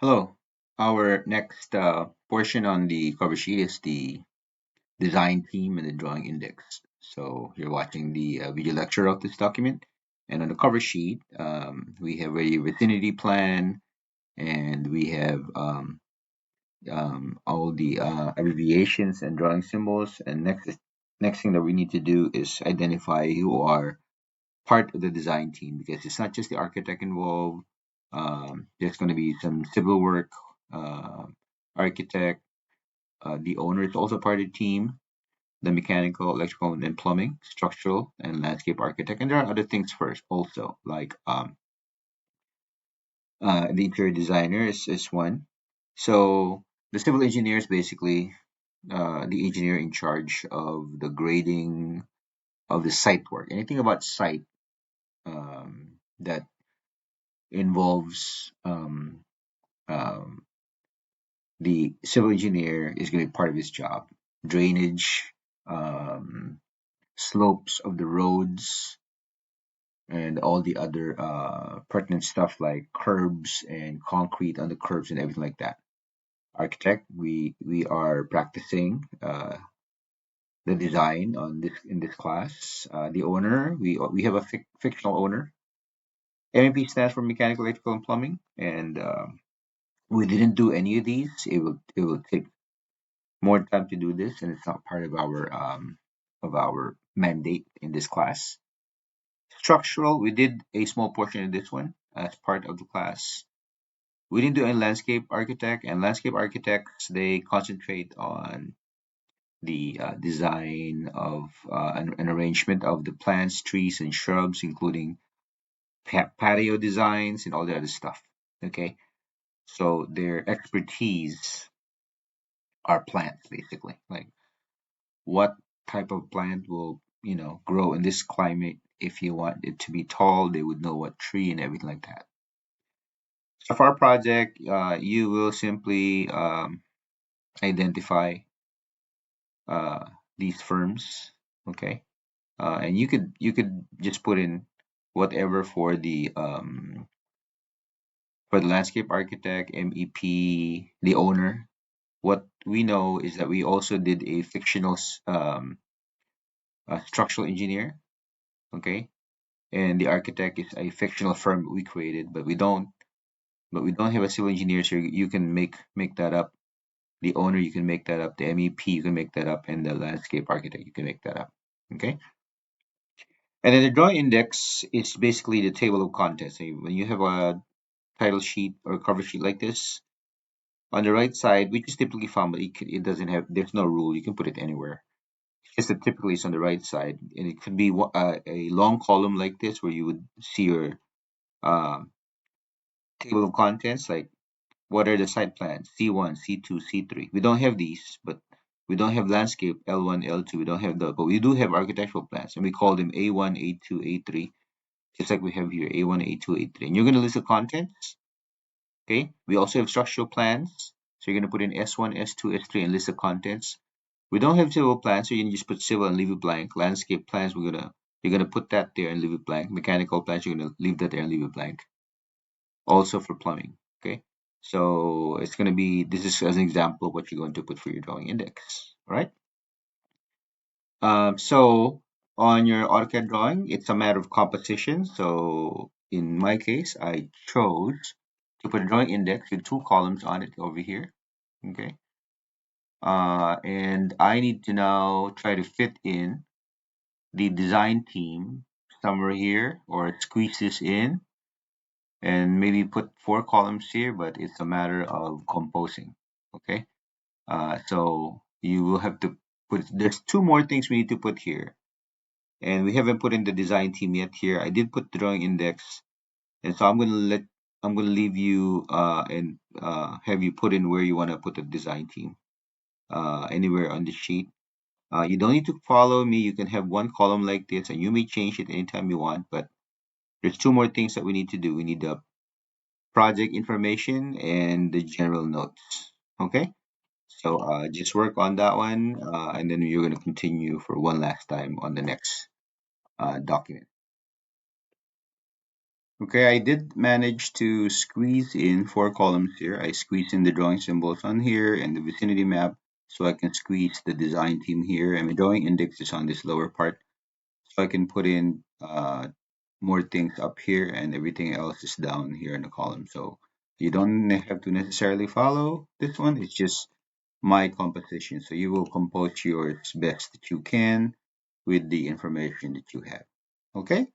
Hello. Our next portion on the cover sheet is the design theme and the drawing index. So you're watching the video lecture of this document. And on the cover sheet, we have a vicinity plan and we have all the abbreviations and drawing symbols. And next thing that we need to do is identify who are part of the design team because it's not just the architect involved. There's going to be some civil work, uh, architect, the owner is also part of the team, the mechanical, electrical, and plumbing, structural, and landscape architect. And there are other things first also, like the interior designer is one. So the civil engineer is basically the engineer in charge of the grading of the site work. Anything about site that involves um, the civil engineer is going to be part of his job. Drainage, um, slopes of the roads, and all the other pertinent stuff like curbs and concrete on the curbs and everything like that. Architect, we are practicing the design on this in this class. The owner, we have a fictional owner. MEP stands for mechanical, electrical, and plumbing, and we didn't do any of these. It will take more time to do this, and it's not part of our mandate in this class. Structural, we did a small portion of this one as part of the class. We didn't do any landscape architect, and landscape architects they concentrate on the design of an arrangement of the plants, trees, and shrubs, including patio designs and all the other stuff. Okay, so their expertise are plants, basically, like what type of plant will grow in this climate. If you want it to be tall, they would know what tree and everything like that. So for our project, you will simply identify uh, these firms, okay, and you could just put in whatever for the landscape architect, MEP, the owner. What we know is that we also did a fictional structural engineer, okay, and the architect is a fictional firm we created, but we don't have a civil engineer, so you can make that up. The owner, you can make that up. The MEP, you can make that up, and the landscape architect, you can make that up. Okay. And then the drawing index is basically the table of contents. So when you have a title sheet or cover sheet like this, on the right side, which is typically found, but it doesn't have, there's no rule. You can put it anywhere. It's just that typically it's on the right side, and it could be a long column like this where you would see your uh, table of contents, like what are the site plans? C1, C2, C3. We don't have these, but we don't have landscape L1, L2. We don't have the, but we do have architectural plans, and we call them A1, A2, A3, just like we have here A1, A2, A3. And you're going to list the contents. Okay. We also have structural plans. So you're going to put in S1, S2, S3, and list the contents. We don't have civil plans, so you can just put civil and leave it blank. Landscape plans, you're gonna put that there and leave it blank. Mechanical plans, you're gonna leave that there and leave it blank. Also for plumbing. Okay. So it's going to be, this is as an example of what you're going to put for your drawing index. All right. So on your AutoCAD drawing, it's a matter of composition. So in my case, I chose to put a drawing index with two columns on it over here. Okay. And I need to now try to fit in the design team somewhere here or squeeze this in and maybe put four columns here, but it's a matter of composing. Okay. So you will have to put, there's two more things we need to put here. And we haven't put in the design team yet here. I did put the drawing index. And so I'm going to leave you and have you put in where you want to put the design team anywhere on the sheet. You don't need to follow me. You can have one column like this and you may change it anytime you want, but there's two more things that we need to do. We need the project information and the general notes. Okay. So just work on that one, and then you're going to continue for one last time on the next document. Okay, I did manage to squeeze in four columns here. I squeezed in the drawing symbols on here and the vicinity map so I can squeeze the design team here. And my drawing index is on this lower part so I can put in more things up here and everything else is down here in the column. So you don't have to necessarily follow this one. It's just my composition. So you will compose yours best that you can with the information that you have. Okay?